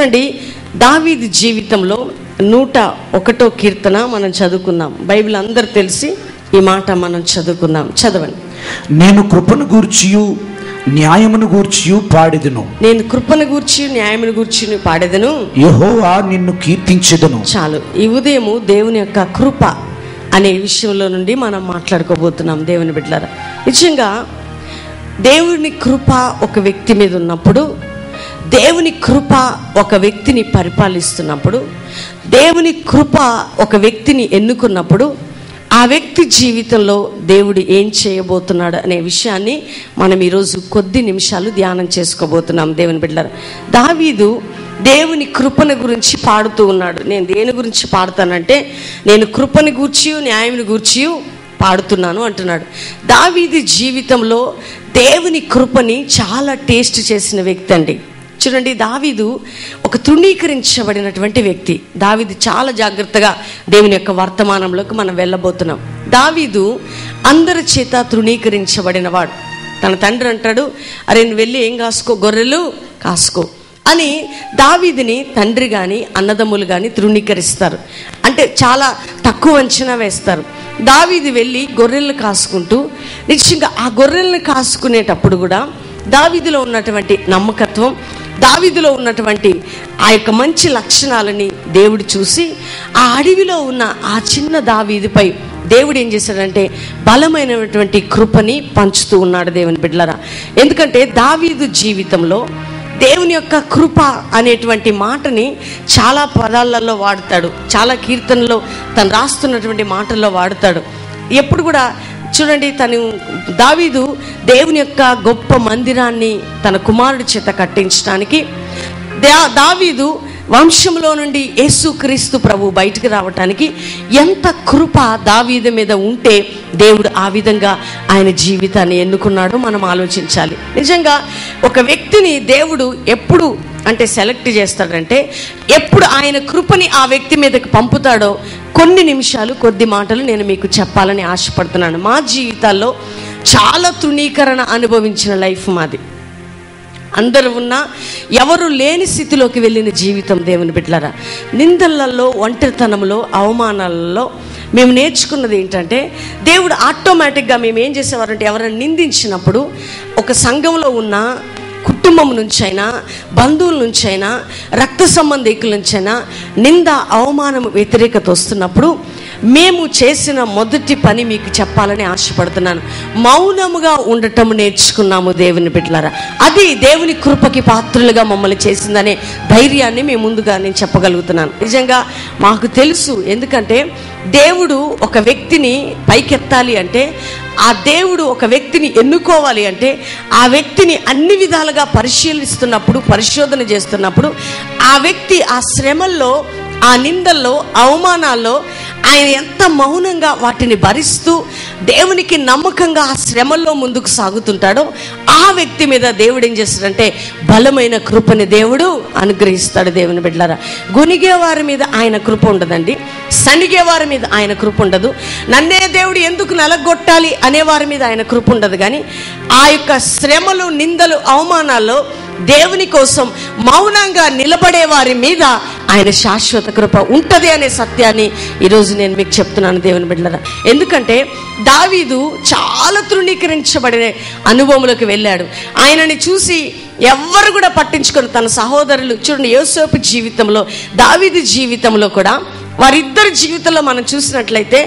చూడండి, దావీదు జీవితంలో 101వ కీర్తన మనం చదువుకుందాం. బైబిల్ అందరు తెలిసి ఈ మాట మనం చదువుకుందాం. చదవండి. నేను కృపను గూర్చియు న్యాయమును గూర్చియు పాడెదను. నేను కృపను గూర్చి న్యాయమును గూర్చి పాడెదను. యెహోవా నిన్ను కీర్తించెదను. చాలు. ఈ ఉదయము దేవుని యొక్క కృప అనే విషయంలో నుండి మనం మాట్లాడుకోబోతున్నాం. దేవుని బిడ్డలారా, నిజంగా దేవుని కృప ఒక వ్యక్తి మీద ఉన్నప్పుడు, దేవుని కృప ఒక వ్యక్తిని పరిపాలిస్తున్నప్పుడు, దేవుని కృప ఒక వ్యక్తిని ఎన్నుకున్నప్పుడు, ఆ వ్యక్తి జీవితంలో దేవుడు ఏం చేయబోతున్నాడు అనే విషయాన్ని మనం ఈరోజు కొద్ది నిమిషాలు ధ్యానం చేసుకోబోతున్నాం. దేవుని బిడ్డలారా, దావీదు దేవుని కృపను గురించి పాడుతూ ఉన్నాడు. నేను దేని గురించి పాడుతానంటే, నేను కృపను గూర్చి న్యాయమును గూర్చి పాడుతున్నాను అంటున్నాడు. దావీదు జీవితంలో దేవుని కృపని చాలా టేస్ట్ చేసిన వ్యక్తి అండి. చూడండి, దావీదు ఒక తృణీకరించబడినటువంటి వ్యక్తి. దావీదు చాలా జాగ్రత్తగా దేవుని యొక్క వర్తమానంలోకి మనం వెళ్ళబోతున్నాం. దావీదు అందరి చేత తృణీకరించబడినవాడు. తన తండ్రి అంటాడు, అరే నువ్వు వెళ్ళి ఏం కాసుకో, గొర్రెలు కాసుకో అని దావీదుని తండ్రి కానీ అన్నదమ్ములు కానీ తృణీకరిస్తారు. అంటే చాలా తక్కువ అంచనా వేస్తారు. దావీదు వెళ్ళి గొర్రెలను కాసుకుంటూ, నిశ్చయంగా ఆ గొర్రెలను కాసుకునేటప్పుడు కూడా దావీదులో ఉన్నటువంటి నమ్మకత్వం, దావీదులో ఉన్నటువంటి ఆ యొక్క మంచి లక్షణాలని దేవుడు చూసి ఆ అడవిలో ఉన్న ఆ చిన్న దావీదుపై దేవుడు ఏం చేశాడంటే బలమైనటువంటి కృపని పంచుతూ ఉన్నాడు. దేవుని బిడ్డలారా, ఎందుకంటే దావీదు జీవితంలో దేవుని యొక్క కృప అనేటువంటి మాటని చాలా పదాలలో వాడతాడు, చాలా కీర్తనలో తను రాస్తున్నటువంటి మాటల్లో వాడతాడు. ఎప్పుడు కూడా చూడండి, దావీదు దేవుని యొక్క గొప్ప మందిరాన్ని తన కుమారుడి చేత కట్టించడానికి, దావీదు వంశంలో నుండి యేసుక్రీస్తు ప్రభు బయటికి రావటానికి ఎంత కృప దావీదు మీద ఉంటే దేవుడు ఆ విధంగా ఆయన జీవితాన్ని ఎన్నుకున్నాడో మనం ఆలోచించాలి. నిజంగా ఒక వ్యక్తిని దేవుడు ఎప్పుడు అంటే సెలెక్ట్ చేస్తాడంటే, ఎప్పుడు ఆయన కృపని ఆ వ్యక్తి మీదకి పంపుతాడో కొన్ని నిమిషాలు కొద్ది మాటలు నేను మీకు చెప్పాలని ఆశపడుతున్నాను. మా జీవితాల్లో చాలా తృణీకరణ అనుభవించిన లైఫ్ మాది. అందరూ ఉన్నా ఎవరు లేని స్థితిలోకి వెళ్ళిన జీవితం. దేవుని బిడ్డలారా, నిందలలో, ఒంటరితనంలో, అవమానాలలో మేము నేర్చుకున్నది ఏంటంటే, దేవుడు ఆటోమేటిక్గా మేము ఏం చేసేవారంటే, ఎవరైనా నిందించినప్పుడు ఒక సంఘంలో ఉన్న కుటుంబం నుంచైనా, బంధువుల నుంచైనా, రక్త సంబంధికుల నుంచైనా నింద, అవమానం, వ్యతిరేకత వస్తున్నప్పుడు మేము చేసిన మొదటి పని మీకు చెప్పాలని ఆశపడుతున్నాను. మౌనముగా ఉండటం నేర్చుకున్నాము. దేవుని బిడ్డలారా, అది దేవుని కృపకి పాత్రులుగా మమ్మల్ని చేసిందనే ధైర్యాన్ని మేము ముందుగా నేను చెప్పగలుగుతున్నాను. నిజంగా మాకు తెలుసు, ఎందుకంటే దేవుడు ఒక వ్యక్తిని పైకెత్తాలి అంటే, ఆ దేవుడు ఒక వ్యక్తిని ఎన్నుకోవాలి అంటే, ఆ వ్యక్తిని అన్ని విధాలుగా పరిశీలిస్తున్నప్పుడు, పరిశోధన చేస్తున్నప్పుడు, ఆ వ్యక్తి ఆ శ్రమల్లో, ఆ నిందల్లో, అవమానాల్లో ఆయన ఎంత మౌనంగా వాటిని భరిస్తూ దేవునికి నమ్మకంగా ఆ శ్రమల్లో ముందుకు సాగుతుంటాడో, ఆ వ్యక్తి మీద దేవుడు ఏం చేస్తాడంటే బలమైన కృపని దేవుడు అనుగ్రహిస్తాడు. దేవుని బిడ్డలారా, గొనిగే వారి మీద ఆయన కృప ఉండదండి, సనిగే వారి మీద ఆయన కృప ఉండదు, నన్నే దేవుడు ఎందుకు నలగొట్టాలి అనేవారి మీద ఆయన కృప ఉండదు. కానీ ఆ యొక్క శ్రమలు, నిందలు, అవమానాల్లో దేవుని కోసం మౌనంగా నిలబడే వారి మీద ఆయన శాశ్వత కృప ఉంటది అనే సత్యాన్ని ఈరోజు నేను మీకు చెప్తున్నాను. దేవుని బిడ్డలారా, ఎందుకంటే దావీదు చాలా తృణీకరించబడే అనుభవంలోకి వెళ్ళాడు. ఆయనని చూసి ఎవ్వరు కూడా పట్టించుకొని తన సహోదరులు, చూడండి యోసేపు జీవితంలో, దావీదు జీవితంలో కూడా వారిద్దరి జీవితంలో మనం చూసినట్లయితే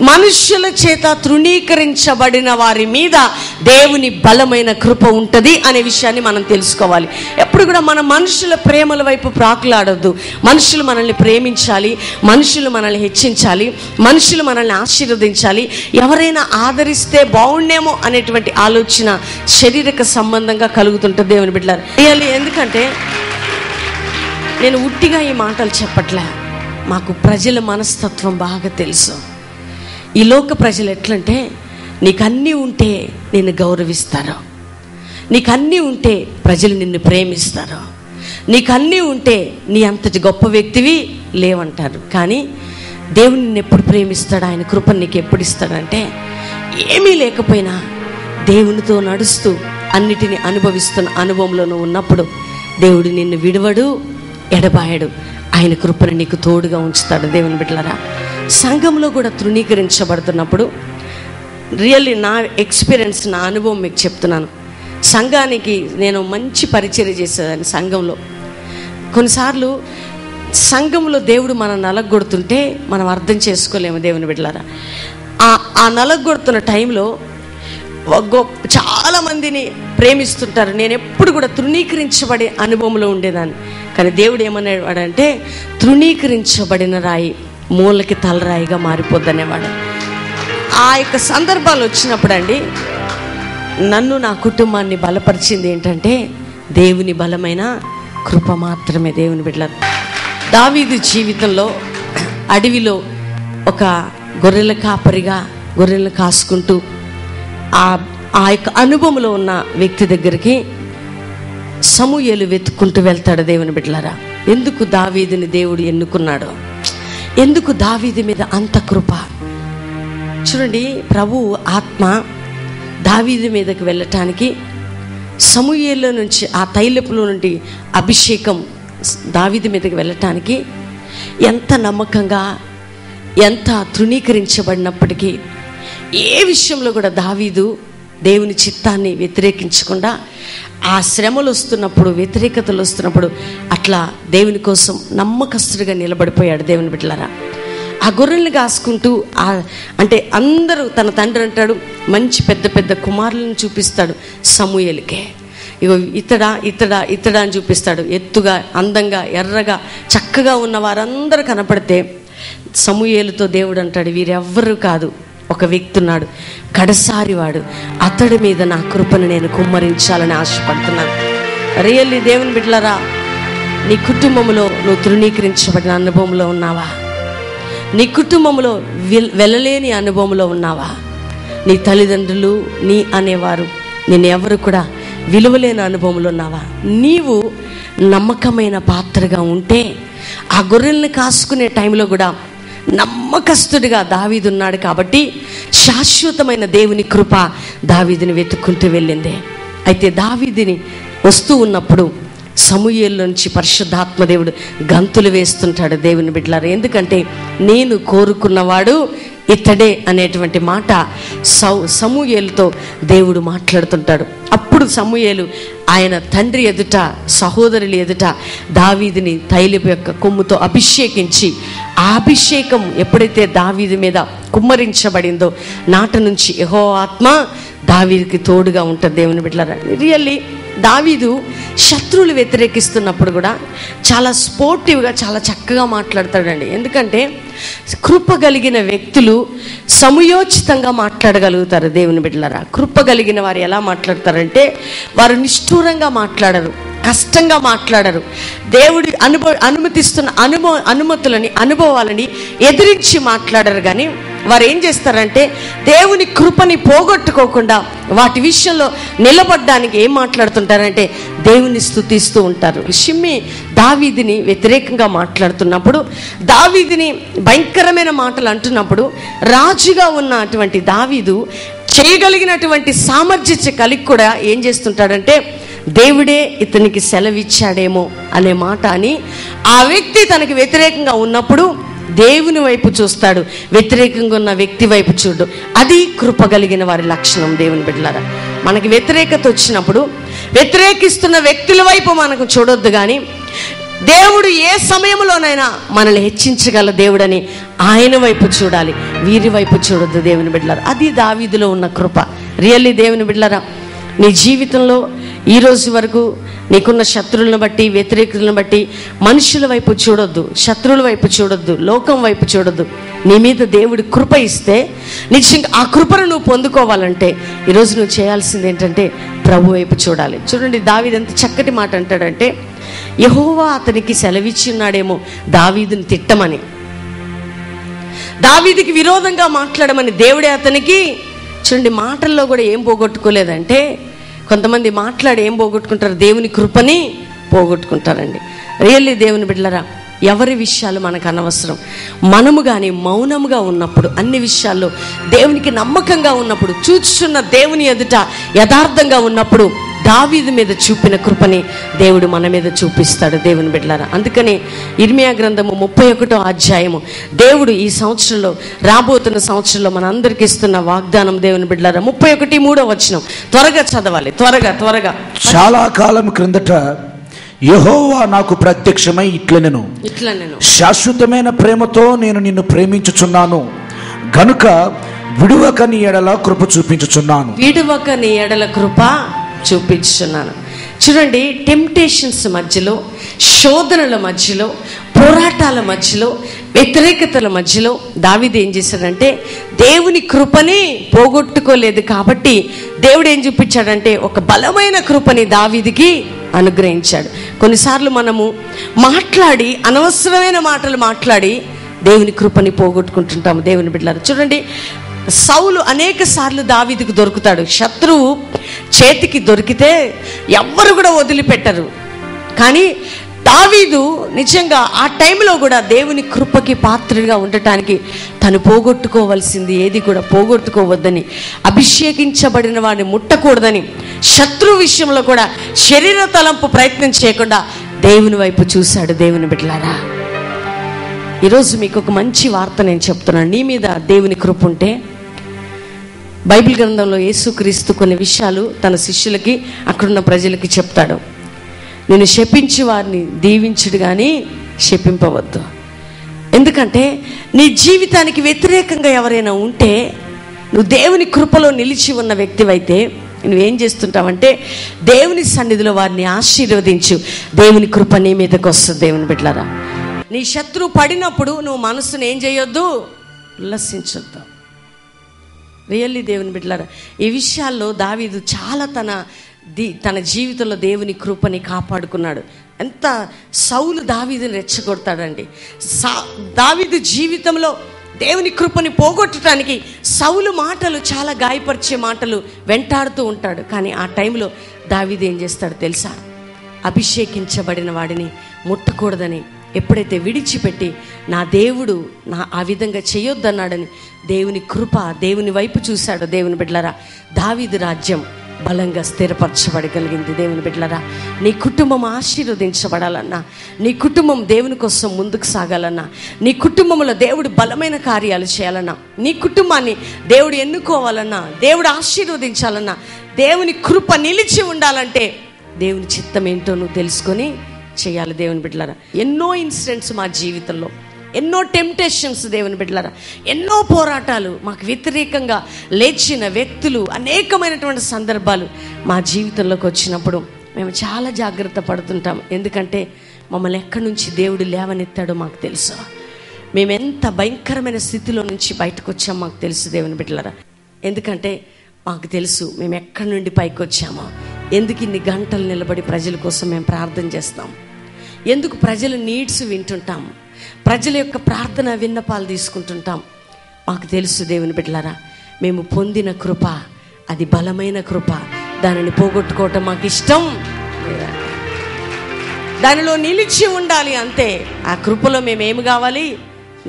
మనుష్యుల చేత తృణీకరించబడిన వారి మీద దేవుని బలమైన కృప ఉంటుంది అనే విషయాన్ని మనం తెలుసుకోవాలి. ఎప్పుడు కూడా మన మనుషుల ప్రేమల వైపు ప్రాకులాడొద్దు. మనుషులు మనల్ని ప్రేమించాలి, మనుషులు మనల్ని హెచ్చించాలి, మనుషులు మనల్ని ఆశీర్వదించాలి, ఎవరైనా ఆదరిస్తే బాగుండేమో అనేటువంటి ఆలోచన శారీరక సంబంధంగా కలుగుతుంటుంది. దేవుని బిడ్డలారా, ఎందుకంటే నేను ఉట్టిగా ఈ మాటలు చెప్పట్లే, మాకు ప్రజల మనస్తత్వం బాగా తెలుసు. ఈ లోక ప్రజలు ఎట్లంటే, నీకన్నీ ఉంటే నిన్ను గౌరవిస్తారు, నీకన్నీ ఉంటే ప్రజలు నిన్ను ప్రేమిస్తారు, నీకన్నీ ఉంటే నీ అంతటి గొప్ప వ్యక్తివి లేవంటారు. కానీ దేవుడు నిన్ను ఎప్పుడు ప్రేమిస్తాడు, ఆయన కృపను నీకు ఎప్పుడు ఇస్తాడంటే, ఏమీ లేకపోయినా దేవునితో నడుస్తూ అన్నిటిని అనుభవిస్తున్న అనుభవంలో నువ్వు ఉన్నప్పుడు దేవుడు నిన్ను విడవడు, ఎడబాయడు. ఆయన కృపను నీకు తోడుగా ఉంచుతాడు. దేవుని బిడ్డలారా, సంఘంలో కూడా తృణీకరించబడుతున్నప్పుడు రియల్లీ నా ఎక్స్పీరియన్స్, నా అనుభవం మీకు చెప్తున్నాను. సంఘానికి నేను మంచి పరిచర్య చేసేదాన్ని. సంఘంలో కొన్నిసార్లు సంఘంలో దేవుడు మనం నలగొడుతుంటే మనం అర్థం చేసుకోలేము. దేవుని బిడ్డలారా, ఆ నలగొడుతున్న టైంలో చాలా మందిని ప్రేమిస్తుంటారు. నేను ఎప్పుడు కూడా తృణీకరించబడే అనుభవంలో ఉండేదాన్ని. కానీ దేవుడు ఏమనేవాడంటే, తృణీకరించబడిన రాయి మూలకి తలరాయిగా మారిపోద్దనేవాడు. ఆ యొక్క సందర్భాలు వచ్చినప్పుడు అండి, నన్ను, నా కుటుంబాన్ని బలపరిచింది ఏంటంటే దేవుని బలమైన కృప మాత్రమే. దేవుని బిడ్డలారా, దావీదు జీవితంలో అడవిలో ఒక గొర్రెల కాపరిగా గొర్రెలను కాసుకుంటూ ఆ యొక్క అనుభవంలో ఉన్న వ్యక్తి దగ్గరికి సమూయేలు వెతుక్కుంటూ వెళ్తాడు. దేవుని బిడ్డలారా, ఎందుకు దావీదుని దేవుడు ఎన్నుకున్నాడో, ఎందుకు దావీదు మీద అంత కృప? చూడండి, ప్రభు ఆత్మ దావీదు మీదకి వెళ్ళటానికి, సమూయేలు నుంచి ఆ తైలపులో నుండి అభిషేకం దావీదు మీదకి వెళ్ళటానికి ఎంత నమ్మకంగా, ఎంత తృణీకరించబడినప్పటికీ ఏ విషయంలో కూడా దావీదు దేవుని చిత్తాన్ని వ్యతిరేకించకుండా, ఆ శ్రమలు వస్తున్నప్పుడు, వ్యతిరేకతలు వస్తున్నప్పుడు అట్లా దేవుని కోసం నమ్మకస్తుడిగా నిలబడిపోయాడు. దేవుని బిడ్డలారా, ఆ గొర్రెల్ని కాసుకుంటూ అంటే అందరూ, తన తండ్రి అంటాడు, మంచి పెద్ద పెద్ద కుమారులను చూపిస్తాడు సమూయేలుకే. ఇగో ఇతడా ఇతడా ఇతడా అని చూపిస్తాడు. ఎత్తుగా, అందంగా, ఎర్రగా, చక్కగా ఉన్న వారందరూ కనపడితే సమూయేలుతో దేవుడు అంటాడు, వీరెవ్వరూ కాదు, ఒక వ్యక్తి ఉన్నాడు, కడసారి వాడు, అతడి మీద నా కృపను నేను కుమ్మరించాలని ఆశపడుతున్నాను. రియల్లీ దేవుని బిడ్డలారా, నీ కుటుంబంలో నువ్వు తృణీకరించబడిన అనుభవంలో ఉన్నావా? నీ కుటుంబంలో వెళ్ళలేని అనుభవంలో ఉన్నావా? నీ తల్లిదండ్రులు, నీ అనేవారు, నేను ఎవరు కూడా విలువలేని అనుభవంలో ఉన్నావా? నీవు నమ్మకమైన పాత్రగా ఉంటే, ఆ గొర్రెల్ని కాసుకునే టైంలో కూడా నమ్మకస్తుడిగా దావీదు ఉన్నాడు కాబట్టి శాశ్వతమైన దేవుని కృప దావీదుని వెతుక్కుంటూ వెళ్ళింది. అయితే దావీదుని వస్తూ ఉన్నప్పుడు సమూయేలు నుంచి పరిశుద్ధాత్మ దేవుడు గంతులు వేస్తుంటాడు. దేవుని బిడ్డలారా, ఎందుకంటే నేను కోరుకున్నవాడు ఇతడే అనేటువంటి మాట సమూయేలుతో దేవుడు మాట్లాడుతుంటాడు. అప్పుడు సమూయేలు ఆయన తండ్రి ఎదుట, సహోదరుల ఎదుట దావీదుని తైలపు యొక్క కొమ్ముతో అభిషేకించి, ఆ అభిషేకం ఎప్పుడైతే దావీదు మీద కుమ్మరించబడిందో నాట నుంచి యెహోవా ఆత్మ దావీదుకి తోడుగా ఉంటుంది. దేవుని బిడ్డలారా, రియల్లీ దావీదు శత్రువులు వ్యతిరేకిస్తున్నప్పుడు కూడా చాలా స్పోర్టివ్గా, చాలా చక్కగా మాట్లాడతాడండి. ఎందుకంటే కృప కలిగిన వ్యక్తులు సమయోచితంగా మాట్లాడగలుగుతారు. దేవుని బిడ్డలారా, కృప కలిగిన వారు ఎలా మాట్లాడతారంటే, వారు నిష్ఠూరంగా మాట్లాడరు, కష్టంగా మాట్లాడరు. దేవుడి అనుమతిస్తున్న అనుమతులని, అనుభవాలని ఎదిరించి మాట్లాడరు. కానీ వారు ఏం చేస్తారంటే, దేవుని కృపని పోగొట్టుకోకుండా వాటి విషయంలో నిలబడ్డానికి ఏం మాట్లాడుతుంటారంటే దేవుని స్తుతిస్తూ ఉంటారు. షిమ్మి దావీదుని వ్యతిరేకంగా మాట్లాడుతున్నప్పుడు, దావీదుని భయంకరమైన మాటలు అంటున్నప్పుడు, రాజుగా ఉన్నటువంటి దావీదు చేయగలిగినటువంటి సామర్థ్యం కలిగి కూడా ఏం చేస్తుంటాడంటే, దేవుడే ఇతనికి సెలవిచ్చాడేమో అనే మాట అని ఆ వ్యక్తి తనకి వ్యతిరేకంగా ఉన్నప్పుడు దేవుని వైపు చూస్తాడు, వ్యతిరేకంగా ఉన్న వ్యక్తి వైపు చూడు. అది కృప కలిగిన వారి లక్షణం. దేవుని బిడ్డలారా, మనకి వ్యతిరేకత వచ్చినప్పుడు వ్యతిరేకిస్తున్న వ్యక్తుల వైపు మనకు చూడొద్దు, కానీ దేవుడు ఏ సమయంలోనైనా మనల్ని హెచ్చించగల దేవుడని ఆయన వైపు చూడాలి, వీరి వైపు చూడొద్దు. దేవుని బిడ్డలారా, అది దావీదులో ఉన్న కృప. రియల్లీ దేవుని బిడ్డలారా, నీ జీవితంలో ఈ రోజు వరకు నీకున్న శత్రువులను బట్టి, వ్యతిరేకులను బట్టి మనుషుల వైపు చూడొద్దు, శత్రువుల వైపు చూడొద్దు, లోకం వైపు చూడొద్దు. నీ మీద దేవుడి కృప ఇస్తే, నిజంగా ఆ కృపను నువ్వు పొందుకోవాలంటే ఈరోజు నువ్వు చేయాల్సింది ఏంటంటే ప్రభు వైపు చూడాలి. చూడండి, దావీదు ఎంత చక్కటి మాట అంటాడంటే, యెహోవా అతనికి సెలవిచ్చి ఉన్నాడేమో దావీదుని తిట్టమని, దావీదుకి విరోధంగా మాట్లాడమని దేవుడే అతనికి. చూడండి, మాటల్లో కూడా ఏం పోగొట్టుకోలేదంటే, కొంతమంది మాట్లాడి ఏం పోగొట్టుకుంటారు, దేవుని కృపని పోగొట్టుకుంటారండి. రియల్లీ దేవుని బిడ్డలారా, ఎవరి విషయాలు మనకు అనవసరం. మనము కానీ మౌనముగా ఉన్నప్పుడు, అన్ని విషయాల్లో దేవునికి నమ్మకంగా ఉన్నప్పుడు, చూచుచున్న దేవుని ఎదుట యథార్థంగా ఉన్నప్పుడు దావీదు మీద చూపిన కృపని దేవుడు మన మీద చూపిస్తాడు దేవుని బిడ్డలారా. అందుకని ఇర్మియా గ్రంథము 31వ అధ్యాయము దేవుడు ఈ సంవత్సరంలో, రాబోతున్న సంవత్సరంలో మన అందరికి ఇస్తున్న వాగ్దానం దేవుని బిడ్డలారా. 31:3 వచనం త్వరగా చదవాలి, త్వరగా. చాలా కాలం క్రిందట యెహోవా నాకు ప్రత్యక్షమై ఇట్లనెను, శాశ్వతమైన ప్రేమతో నేను నిన్ను ప్రేమించుచున్నాను గనుక విడువక నీ ఎడల కృప చూపించుచున్నాను. విడువక నీ ఎడల కృప చూపించుచున్నాను. చూడండి, టెంప్టేషన్స్ మధ్యలో, శోధనల మధ్యలో, పోరాటాల మధ్యలో, వ్యతిరేకతల మధ్యలో దావీదు ఏం చేశాడంటే దేవుని కృపని పోగొట్టుకోలేదు. కాబట్టి దేవుడు ఏం చూపించాడంటే ఒక బలమైన కృపని దావీదుకి అనుగ్రహించాడు. కొన్నిసార్లు మనము మాట్లాడి, అనవసరమైన మాటలు మాట్లాడి దేవుని కృపని పోగొట్టుకుంటుంటాము దేవుని బిడ్డలారా. చూడండి, సౌలు అనేక సార్లు దావీదుకు దొరుకుతాడు. శత్రువు చేతికి దొరికితే ఎవ్వరు కూడా వదిలిపెట్టరు. కానీ దావీదు నిజంగా ఆ టైంలో కూడా దేవుని కృపకి పాత్రగా ఉండటానికి తను పోగొట్టుకోవాల్సింది ఏది కూడా పోగొట్టుకోవద్దని, అభిషేకించబడిన వాడిని ముట్టకూడదని, శత్రు విషయంలో కూడా శరీర తలంపు ప్రయత్నం చేయకుండా దేవుని వైపు చూశాడు దేవుని బిడ్డలారా. ఈరోజు మీకు ఒక మంచి వార్త నేను చెప్తున్నాను. నీ మీద దేవుని కృప ఉంటే, బైబిల్ గ్రంథంలో యేసుక్రీస్తు కొన్ని విషయాలు తన శిష్యులకి, అక్కడున్న ప్రజలకి చెప్తాడు. నేను శపించి వారిని దీవించుడు కానీ శపింపవద్దు. ఎందుకంటే నీ జీవితానికి వ్యతిరేకంగా ఎవరైనా ఉంటే, నువ్వు దేవుని కృపలో నిలిచి ఉన్న వ్యక్తివైతే నువ్వేం చేస్తుంటావంటే దేవుని సన్నిధిలో వారిని ఆశీర్వదించు. దేవుని కృప నీ మీదకి వస్తుంది దేవుని బిడ్డలారా. నీ శత్రువు పడినప్పుడు నువ్వు మనసును ఏం చేయొద్దు, ఉల్లసించొద్దు. రియల్లీ దేవుని బిడ్డలారా, ఈ విషయాల్లో దావీదు చాలా తన జీవితంలో దేవుని కృపని కాపాడుకున్నాడు. ఎంత సౌలు దావీదుని రెచ్చగొడతాడండి. దావీదు జీవితంలో దేవుని కృపని పోగొట్టడానికి సౌలు మాటలు చాలా గాయపరిచే మాటలు వెంటాడుతూ ఉంటాడు. కానీ ఆ టైంలో దావీదు ఏం చేస్తాడు తెలుసా? అభిషేకించబడిన వాడిని ముట్టకూడదని ఎప్పుడైతే విడిచిపెట్టి, నా దేవుడు ఆ విధంగా చేయొద్దన్నాడని దేవుని కృప, దేవుని వైపు చూశాడు దేవుని బిడ్డలారా. దావీదు రాజ్యం బలంగా స్థిరపరచబడగలిగింది దేవుని బిడ్డలారా. నీ కుటుంబం ఆశీర్వదించబడాలన్నా, నీ కుటుంబం దేవుని కోసం ముందుకు సాగాలన్నా, నీ కుటుంబంలో దేవుడు బలమైన కార్యాలు చేయాలన్నా, నీ కుటుంబాన్ని దేవుడు ఎన్నుకోవాలన్నా, దేవుడు ఆశీర్వదించాలన్నా, దేవుని కృప నిలిచి ఉండాలంటే దేవుని చిత్తం ఏంటో నువ్వు తెలుసుకొని చేయాలి దేవుని బిడ్డలారా. ఎన్నో ఇన్సిడెంట్స్ మా జీవితంలో, ఎన్నో టెంప్టేషన్స్ దేవుని బిడ్డలారా, ఎన్నో పోరాటాలు, మాకు వ్యతిరేకంగా లేచిన వ్యక్తులు, అనేకమైనటువంటి సందర్భాలు మా జీవితంలోకి వచ్చినప్పుడు మేము చాలా జాగ్రత్త పడుతుంటాం. ఎందుకంటే మమ్మల్ని ఎక్కడి నుంచి దేవుడు లేవనెత్తాడో మాకు తెలుసు. మేము ఎంత భయంకరమైన స్థితిలో నుంచి బయటకు వచ్చామో మాకు తెలుసు దేవుని బిడ్డలారా. ఎందుకంటే మాకు తెలుసు మేము ఎక్కడి నుండి పైకి వచ్చామో, ఎందుకు ఇన్ని గంటలు నిలబడి ప్రజల కోసం మేము ప్రార్థన చేస్తాం, ఎందుకు ప్రజల నీడ్స్ వింటుంటాం, ప్రజల యొక్క ప్రార్థన విన్నపాలు తీసుకుంటుంటాం. మాకు తెలుసు దేవుని బిడ్డలారా, మేము పొందిన కృప అది బలమైన కృప. దానిని పోగొట్టుకోవటం మాకు ఇష్టం లేదండి. దానిలో నిలిచి ఉండాలి అంతే. ఆ కృపలో మేమేమి కావాలి?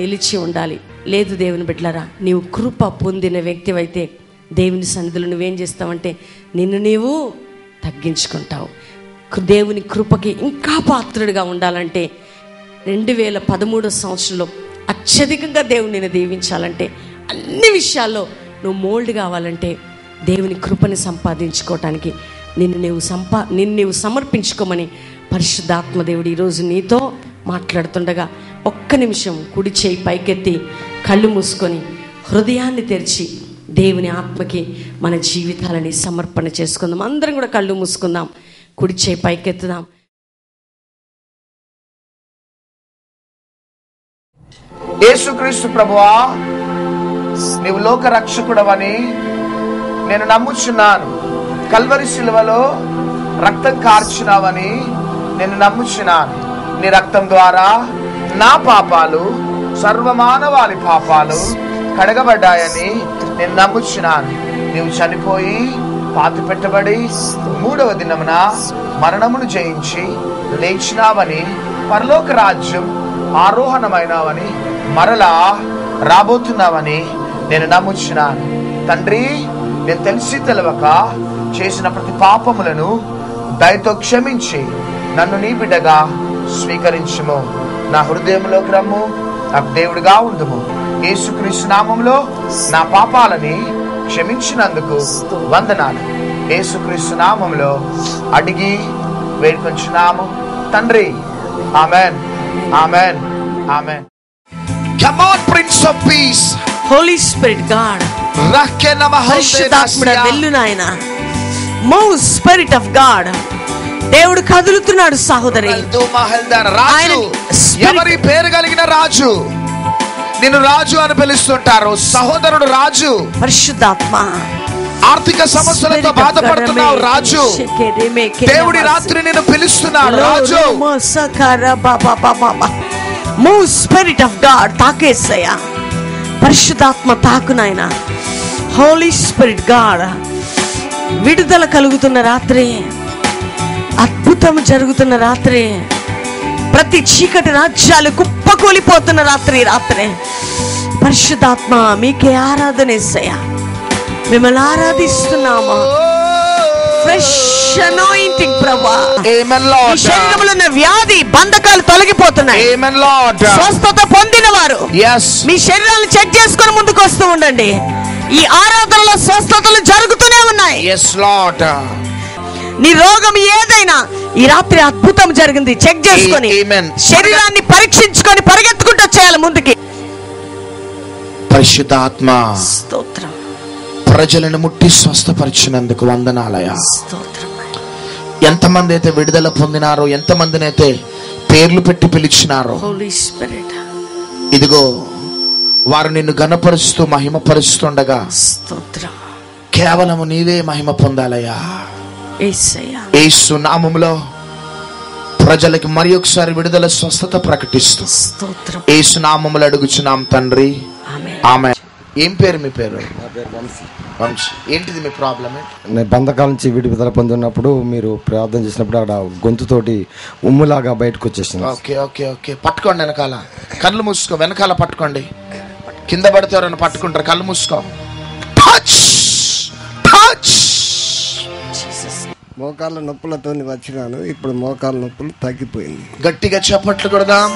నిలిచి ఉండాలి. లేదు దేవుని బిడ్డలారా, నీవు కృప పొందిన వ్యక్తివైతే దేవుని సన్నిధిలో నువ్వేం చేస్తావంటే నిన్ను నీవు తగ్గించుకుంటావు. దేవుని కృపకి ఇంకా పాత్రుడిగా ఉండాలంటే 2013 సంవత్సరంలో అత్యధికంగా దేవుని నిన్ను దీవించాలంటే, అన్ని విషయాల్లో నువ్వు మోల్డ్ కావాలంటే, దేవుని కృపని సంపాదించుకోవటానికి నిన్ను నీవు సమర్పించుకోమని పరిశుద్ధాత్మ దేవుడు ఈరోజు నీతో మాట్లాడుతుండగా ఒక్క నిమిషం కుడి చేయి పైకెత్తి కళ్ళు మూసుకొని హృదయాన్ని తెరిచి దేవుని ఆత్మకి మన జీవితాలని సమర్పణ చేసుకుందాం. అందరం కూడా కళ్ళు మూసుకుందాం, కుడి చేయి పైకెత్తుదాం. యేసుక్రీస్తు ప్రభువా, నీవు లోక రక్షకుడవని నేను నమ్ముచున్నాను. కల్వరి శిలువలో రక్తం కార్చినావని నేను నమ్ముచున్నాను. నీ రక్తం ద్వారా నా పాపాలు, సర్వమానవాళి పాపాలు కడగబడ్డాయని నేను నమ్ముచున్నాను. నీవు చనిపోయి పాతి పెట్టబడి 3వ దినమున మరణమును జయించి లేచినావని, పరలోక రాజ్యం ఆరోహణమైనావని, మరలా రాబోతున్నావని నేను నమ్ముచున్నాను. తండ్రి, నేను తెలిసి తెలవక చేసిన ప్రతి పాపములను దయతో క్షమించి నన్ను నీ బిడ్డగా స్వీకరించుము. నా హృదయంలోకి రమ్ము, నాకు దేవుడిగా ఉండుము. యేసుక్రీస్తు నామములో నా పాపాలని క్షమించినందుకు వందనాలు. యేసుక్రీస్తు నామములో అడిగి వేడుకొంచున్నాము తండ్రి. ఆమేన్, amen, amen. Come on, Prince of Peace. Holy Spirit God, పరిశుద్ధాత్ముడా వెళ్ళు నాయనా. Move Spirit of God. దేవుడు కదులుతున్నాడు సహోదరి. రాజు, ఎవరి పేరు కలిగిన రాజు, నిన్ను రాజు అని పిలుస్తుంటారు. సహోదరుడు రాజు. పరిశుద్ధాత్మ, ఆర్థిక సమస్యలతో బాధపడుతున్నావు రాజు. దేవుడి రాత్రి నిన్ను పిలుస్తున్నాడు Raju. Move spirit of God. తాకేసయ్యా పరిశుద్ధాత్మ, తాకు నాయనా. హోలీ స్పిరిట్ గాడ్, విడుదల కలుగుతున్న రాత్రి, అద్భుతం జరుగుతున్న రాత్రి, ప్రతి చీకటి రాజ్యాలు కుప్పకూలిపోతున్న రాత్రి. పరిశుద్ధాత్మ, మీకే ఆరాధనేసయ్యా. మిమ్మల్ని ఆరాధిస్తున్నామా. ఫ్రెష్ అనాయింటింగ్ ప్రభువా. ఆమేన్ లార్డ్. ఈ శరీరంలో ఉన్న వ్యాధి బంధకాలు తొలగిపోతున్నాయి. ఆమేన్ లార్డ్. స్వస్థత పొందిన వారు మీ శరీరాలను చెక్ చేసుకొని ముందుకు వస్తూ ఉండండి. ఈ ఆరాధనలో స్వస్థతలు జరుగుతూనే ఉన్నాయి. yes lord. నీ రోగం ఏదైనా ఈ రాత్రి అద్భుతం జరిగింది. చెక్ చేసుకొని శరీరాన్ని పరీక్షించుకొని పరిగెత్తుకుంటూ వచ్చేయాలి ముందుకి. పరిశుద్ధాత్మ స్తోత్రం. ప్రజలను ముట్టి స్వస్థపరిచినందుకు వందనాలయా. ఎంతమంది అయితే విడుదల పొందినారో, ఎంతమందిని అయితే పేర్లు పెట్టి పిలిచినారో, ఇదిగో వారు నిన్ను ఘనపరుస్తూ మహిమపరుస్తుండగా కేవలము నీవే మహిమ పొందాలయ్యా. యేసు నామములో ప్రజలకు మరి ఒకసారి విడుదల స్వస్థత ప్రకటిస్తూ యేసు నామములో అడుగుచున్నాం తండ్రి. ఆమేన్. ఏం పేరు మీ పేరు? నా పేరు వంశీ. వంశీ, ఏంటిది మీ ప్రాబ్లం? నేను బంధకాల నుంచి విడుదల పొందినప్పుడు మీరు ప్రార్థన చేసినప్పుడు అక్కడ గొంతుతోటి ఉమ్ములాగా బయటకు వచ్చేసింది. Okay okay okay. పట్టుకోండి, వెనకాల కళ్ళు మూసుకో, వెనకాల పట్టుకోండి. కింద పడితే ఎవరైనా పట్టుకుంటారు. కళ్ళు మూసుకో. Touch touch. మోకాళ్ళ నొప్పులతో వచ్చినాను, ఇప్పుడు మోకాళ్ళ నొప్పులు తగ్గిపోయింది. గట్టిగా చప్పట్లు కొడదాం.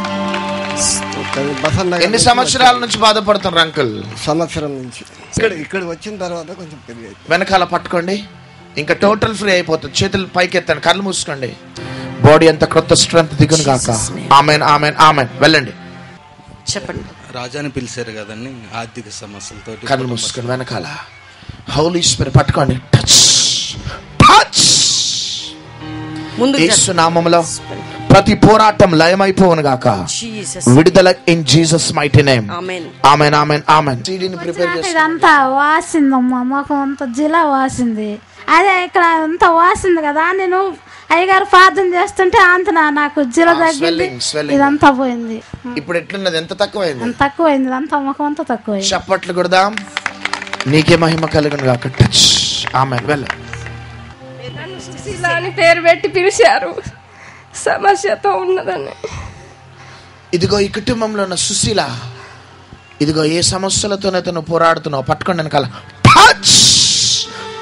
ఎన్ని సంవత్సరాల నుంచి బాధపడుతున్నారు అంకుల్? సంవత్సరం నుంచి. ఇక్కడ వచ్చిన తర్వాత కొంచెం పెరిగాయి. వెనకాల పట్టుకోండి, ఇంకా టోటల్ ఫ్రీ అయిపోతుంది. చేతులు పైకి ఎత్తండి, కళ్ళు మూసుకోండి. బాడీ అంతా క్రొత్త స్ట్రెంత్ దిగును గాక. ఆమేన్, ఆమేన్, ఆమేన్. వెళ్ళండి. చెప్పండి. రాజాని పిలిచారు కదండి, ఆర్థిక సమస్యలతో. కళ్ళు మూసుకొని వెనకాల హోలీ స్పిరిట్ పట్టుకోండి. Touch touch. యేసు నామములో ప్రతి పోరాటం లయమైపోవును గాక. విడుదల in Jesus mighty name. Amen, amen, amen, amen. సీడీని ప్రిపేర్ చేసి ఇదంతా వాసిందమ్మా, మొఖం అంతా జిలా వాసింది. అదే ఇక్కడ అంతా వాసింది కదా, నేను అయ్యగారు ప్రార్థన చేస్తుంటే అంత నాకు జిల తగ్గింది, ఇదంతా పోయింది. ఇప్పుడు ఎట్లున్నది? ఎంత తక్కువైంది? అంత తక్కువైంది, అంతా ముఖం అంతా తక్కువైంది. చప్పట్లు కొడదాం. నీకే మహిమ కలుగును గాక. టచ్. ఆమేన్. వెళ్ళ. అని పేరు పెట్టి పిలిచారు, సమస్యతో ఉన్నదని. ఇదిగో ఈ కుటుంబంలో ఉన్న సుశీల, ఇదిగో ఏ సమస్యలతోనైతే నువ్వు పోరాడుతున్నావు, పట్టుకోండి వెనకాల. Touch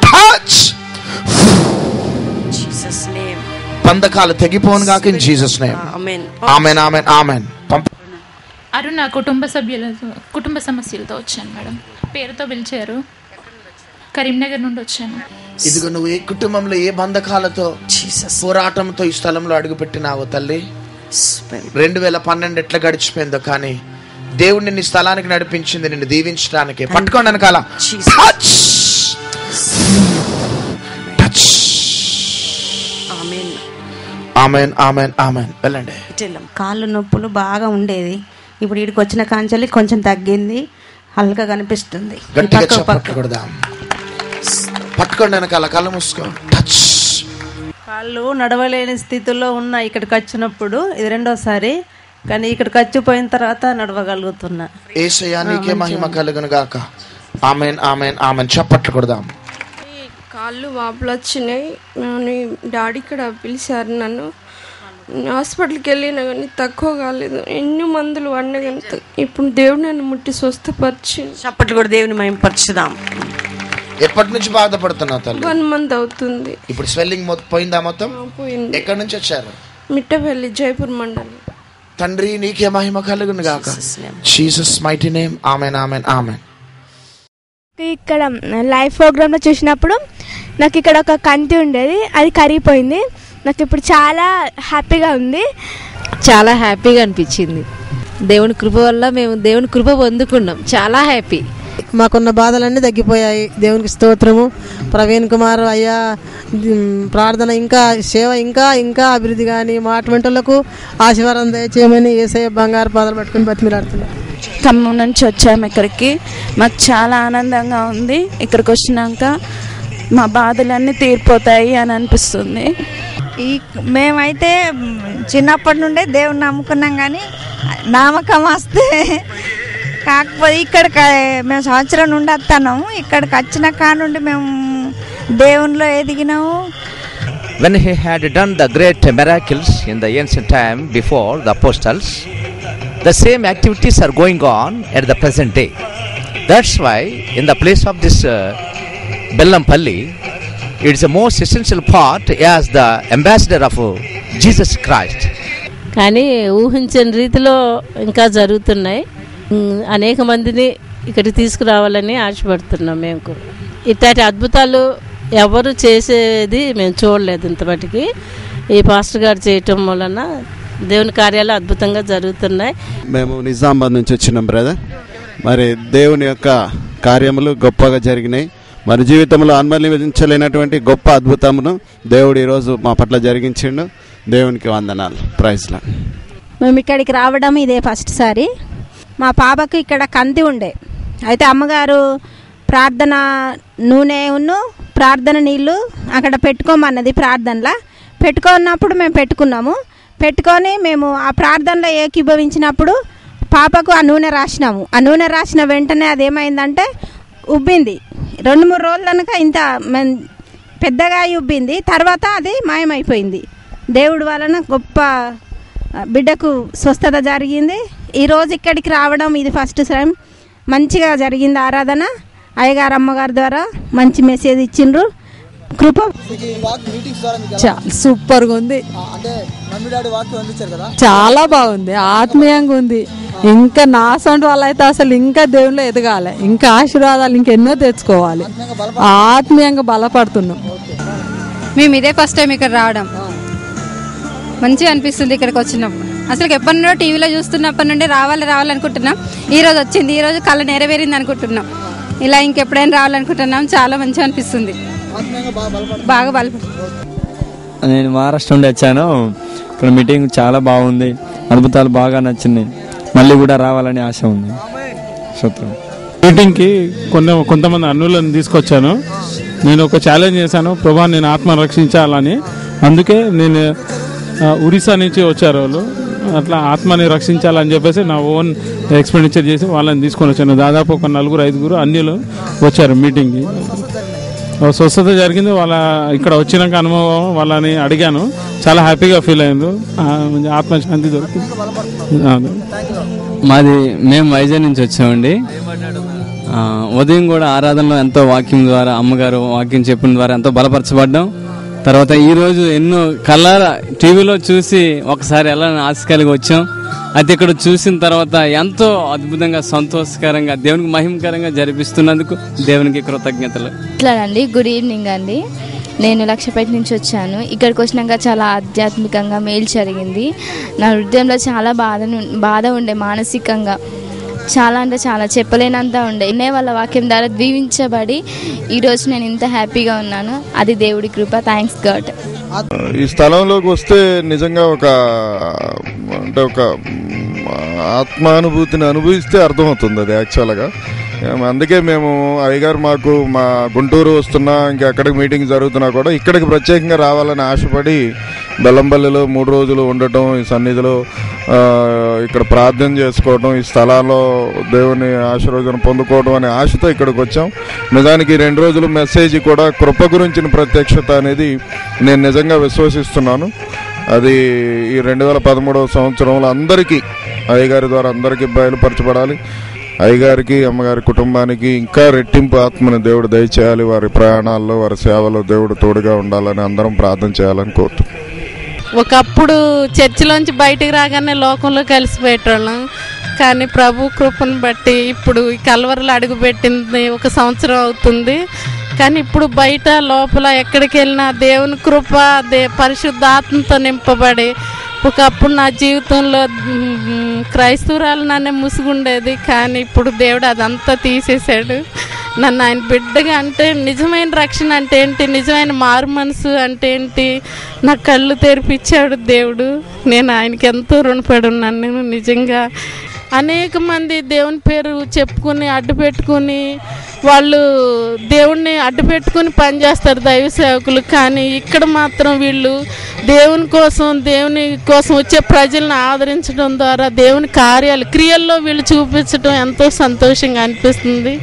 touch. Jesus name. బంధకాలు తెగిపోను గాక in Jesus name. Amen, amen, amen, amen. Aruna కుటుంబ సమస్యలతో వచ్చాను మేడం. పేరుతో పిలిచారు. కరీంనగర్ నుండి వచ్చాను. ఇదిగో నువ్వు ఏ కుటుంబంలో ఏ బంధకాలతో పోరాటంతో ఈ స్థలంలో అడుగుపెట్టినావో తల్లి, 2012 ఎట్లా గడిచిపోయిందో, కానీ దేవుడు నిన్ను ఈ స్థలానికి నడిపించింది నిన్ను దీవించడానికి. పట్టుకోండి వెనకాల. ఆమేన్, ఆమేన్, ఆమేన్. వెళ్ళండి. కాళ్ళు నొప్పులు బాగా ఉండేది, ఇప్పుడు ఇక్కడికి వచ్చిన కాంచెల్లి కొంచెం తగ్గింది, హల్కా కనిపిస్తుంది. గట్టిగా చప్పట్లు కొడదాం. పట్టుకోండి వెనకాల, కళ్ళు మూసుకో. టచ్. కాళ్ళు నడవలేని స్థితిలో ఉన్న ఇక్కడికి వచ్చినప్పుడు, ఇది రెండోసారి, కానీ ఇక్కడికి వచ్చిపోయిన తర్వాత నడవగలుగుతున్నా. యేసయ్యా నీకే మహిమ కలుగును గాక. ఆమేన్, ఆమేన్, ఆమేన్. చప్పట్లు కొడదాం. కాళ్ళు వాపులు వచ్చినాయి. డాడీ ఇక్కడ పిలిచారు నన్ను. హాస్పిటల్కి వెళ్ళినా కానీ తక్కువ కాలేదు. ఎన్ని మందులు వాడినా కానీ ఇప్పుడు దేవుడు నన్ను ముట్టి స్వస్థపరిచి. చప్పట్లు కూడా దేవుని మహిమపరచుదాం. ఎప్పటి నుంచి బాధపడుతున్నావు తల్లి? 1 month అవుతుంది. ఇప్పుడు స్వెల్లింగ్ పోయిందా మొత్తం? పోయింది. ఎక్కడి నుంచి వచ్చారు? మిట్టపల్లి, జైపూర్ మండలం. తండ్రి నీకే మహిమ కలుగును గాక. Jesus mighty name. Amen amen amen. ఇక్కడ లైవ్ ప్రోగ్రాంలో చూసినప్పుడు నాకు ఇక్కడ ఒక కంటి ఉండేది, అది కరిగిపోయింది. నాకు ఇప్పుడు చాలా హ్యాపీగా ఉంది, చాలా హ్యాపీగా అనిపించింది. దేవుని కృప వల్ల మేము దేవుని కృప పొందుకున్నాం. చాలా హ్యాపీ. మాకున్న బాధలన్నీ తగ్గిపోయాయి. దేవునికి స్తోత్రము. ప్రవీణ్ కుమార్ అయ్యా ప్రార్థన ఇంకా సేవ ఇంకా ఇంకా అభివృద్ధి కానీ మా అటువంటి వాళ్ళకు ఆశీర్వాదం దయచేయమని యేసయ్య బంగారు పాదాలు పట్టుకుని బతిమిలాడుతున్నాం. ఖమ్మం నుంచి వచ్చాము ఇక్కడికి. మాకు చాలా ఆనందంగా ఉంది. ఇక్కడికి వచ్చినాక మా బాధలన్నీ తీరిపోతాయి అని అనిపిస్తుంది. మేమైతే చిన్నప్పటి నుండే దేవుని నమ్ముకున్నాం, కానీ నమ్మకం వస్తే కాకపోతే ఇక్కడ మేము సంవత్సరం నుండి వస్తున్నాము. ఇక్కడికి వచ్చిన కానుండి మేము దేవునిలో ఎదిగినాము. When he had done the great miracles in the ancient time before the apostles, the same activities are going on at the present day. That's why in the place of this Bellampalli, it is the most essential part as the ambassador of Jesus Christ. కానీ ఊహించని రీతిలో ఇంకా జరుగుతున్నాయి. అనేక మందిని ఇక్కడికి తీసుకురావాలని ఆశపడుతున్నాం. మేము ఇట్లాంటి అద్భుతాలు ఎవరు చేసేది మేము చూడలేదు ఇంతమటికి. ఈ పాస్టర్ గారు చేయటం వలన దేవుని కార్యాలు అద్భుతంగా జరుగుతున్నాయి. మేము నిజామాబాద్ నుంచి వచ్చినాం బ్రదర్. మరి దేవుని యొక్క కార్యములు గొప్పగా జరిగినాయి. మరి జీవితంలో అనుమతించలేనటువంటి గొప్ప అద్భుతమును దేవుడు ఈరోజు మా పట్ల జరిగించిండు. దేవునికి వందనాలు. Praise Lord. మేము ఇక్కడికి రావడం ఇదే ఫస్ట్ సారి. మా పాపకు ఇక్కడ కంతి ఉండే, అయితే అమ్మగారు ప్రార్థన నూనె ప్రార్థన నీళ్ళు అక్కడ పెట్టుకోమన్నది. ప్రార్థనలో పెట్టుకున్నప్పుడు మేము పెట్టుకొని మేము ఆ ప్రార్థనలో ఏకీభవించినప్పుడు పాపకు ఆ నూనె రాసినాము. ఆ నూనె రాసిన వెంటనే అదేమైందంటే ఉబ్బింది. 2-3 రోజులు కనుక ఇంత పెద్దగా ఉబ్బింది. తర్వాత అది మాయమైపోయింది. దేవుడి వలన గొప్ప బిడ్డకు స్వస్థత జరిగింది. ఈరోజు ఇక్కడికి రావడం ఇది ఫస్ట్ టైం. మంచిగా జరిగింది ఆరాధన. అయ్యగారు అమ్మగారి ద్వారా మంచి మెసేజ్ ఇచ్చిండ్రు. కృప సూపర్గా ఉంది. చాలా బాగుంది, ఆత్మీయంగా ఉంది. ఇంకా నా సొంత వాళ్ళు అయితే అసలు ఇంకా దేవుళ్ళు ఎదగాలి, ఇంకా ఆశీర్వాదాలు ఇంకెన్నో తెచ్చుకోవాలి. ఆత్మీయంగా బలపడుతున్నాం. మేము ఇదే ఫస్ట్ టైం ఇక్కడ రావడం. మంచిగా అనిపిస్తుంది ఇక్కడికి వచ్చినప్పుడు. అసలు ఎప్పటి నుండో టీవీలో చూస్తున్నప్పటి నుండి రావాలనుకుంటున్నాం. ఈరోజు వచ్చింది, ఈరోజు కళ నెరవేరింది అనుకుంటున్నాం. ఇలా ఇంకెప్పుడైనా రావాలనుకుంటున్నాం. చాలా మంచిగా అనిపిస్తుంది, బాగా బలపడుతుంది. నేను మహారాష్ట్ర నుండి వచ్చాను. ఇక్కడ మీటింగ్ చాలా బాగుంది, అద్భుతాలు బాగా నచ్చింది. మళ్ళీ కూడా రావాలని ఆశ ఉంది. మీటింగ్కి కొంతమంది అన్నులను తీసుకొచ్చాను. నేను ఒక ఛాలెంజ్ చేశాను, ప్రభా నేను ఆత్మ రక్షించాలని. అందుకే నేను ఒరిస్సా నుంచి వచ్చారు వాళ్ళు. అట్లా ఆత్మని రక్షించాలని చెప్పేసి నా ఓన్ ఎక్స్పెండిచర్ చేసి వాళ్ళని తీసుకొని వచ్చాను. దాదాపు ఒక 4-5 అన్యులు వచ్చారు మీటింగ్కి. స్వస్థత జరిగింది. వాళ్ళ ఇక్కడ వచ్చినాక అనుభవం వాళ్ళని అడిగాను. చాలా హ్యాపీగా ఫీల్ అయ్యారు. ఆత్మశాంతి దొరికింది. మేము వైజాగ్ నుంచి వచ్చామండి. ఉదయం కూడా ఆరాధనలో ఎంతో వాక్యం ద్వారా అమ్మగారు వాక్యం చెప్పిన ద్వారా ఎంతో బలపరచబడ్డాం. తర్వాత ఈరోజు ఎన్నో కళ్ళ టీవీలో చూసి ఒకసారి ఎలా ఆశ కలిగి వచ్చాం. అది ఇక్కడ చూసిన తర్వాత ఎంతో అద్భుతంగా సంతోషకరంగా దేవునికి మహిమకరంగా జరిపిస్తున్నందుకు దేవునికి కృతజ్ఞతలు. ఇట్లానండి, గుడ్ ఈవినింగ్ అండి. నేను లక్షపేట నుంచి వచ్చాను. ఇక్కడికి వచ్చినాక చాలా ఆధ్యాత్మికంగా మేలు జరిగింది. నా హృదయంలో చాలా బాధ ఉండే, మానసికంగా చాలా అంటే చాలా చెప్పలేనంత ఉండే. వాళ్ళ వాక్యం ద్వారా దీవించబడి ఈరోజు నేను ఇంత హ్యాపీగా ఉన్నాను. అది దేవుడి కృప. Thanks God. ఈ స్థలంలోకి వస్తే నిజంగా ఒక ఆత్మానుభూతిని అనుభవిస్తే అర్థమవుతుంది అది యాక్చువల్గా. అందుకే మేము అయ్యగారు మాకు మా గుంటూరు వస్తున్నా, ఇంకా ఎక్కడికి మీటింగ్ జరుగుతున్నా కూడా ఇక్కడికి ప్రత్యేకంగా రావాలని ఆశపడి బెల్లంపల్లిలో 3 రోజులు ఉండటం, ఈ సన్నిధిలో ఇక్కడ ప్రార్థన చేసుకోవడం, ఈ స్థలాల్లో దేవుని ఆశీర్వాదం పొందుకోవడం అనే ఆశతో ఇక్కడికి వచ్చాం. నిజానికి 2 రోజులు మెసేజ్ కూడా కృప గురించిన ప్రత్యక్షత అనేది నేను నిజంగా విశ్వసిస్తున్నాను. అది ఈ 2013వ సంవత్సరంలో అందరికీ అయ్యగారి ద్వారా అందరికీ బయలుపరచబడాలి. అయ్యగారికి అమ్మగారి కుటుంబానికి ఇంకా రెట్టింపు ఆత్మని దేవుడు దయచేయాలి. వారి ప్రయాణాల్లో వారి సేవలో దేవుడు తోడుగా ఉండాలని అందరం ప్రార్థన చేయాలని కోరుతున్నాం. ఒకప్పుడు చర్చిలోంచి బయటికి రాగానే లోకంలో కలిసిపోయేటోళ్ళం. కానీ ప్రభు కృపను బట్టి ఇప్పుడు ఈ కల్వరిలో అడుగుపెట్టింది 1 సంవత్సరం అవుతుంది. కానీ ఇప్పుడు బయట లోపల ఎక్కడికి వెళ్ళినా దేవుని కృప పరిశుద్ధాత్మతో నింపబడి, ఒకప్పుడు నా జీవితంలో క్రైస్తవురాలు నన్ను ముసుగుండేది. కానీ ఇప్పుడు దేవుడు అదంతా తీసేశాడు. నన్ను ఆయన బిడ్డగా అంటే నిజమైన రక్షణ అంటే ఏంటి, నిజమైన మారు మనసు అంటే ఏంటి నా కళ్ళు తెరిపించాడు దేవుడు. నేను ఆయనకి ఎంతో రుణపడి ఉన్నాను. నేను నిజంగా అనేక మంది దేవుని పేరు చెప్పుకుని అడ్డు పెట్టుకుని వాళ్ళు దేవుణ్ణి అడ్డు పెట్టుకుని పనిచేస్తారు దైవ సేవకులు. కానీ ఇక్కడ మాత్రం వీళ్ళు దేవుని కోసం వచ్చే ప్రజలను ఆదరించడం ద్వారా దేవుని క్రియల్లో వీళ్ళు చూపించడం ఎంతో సంతోషంగా అనిపిస్తుంది.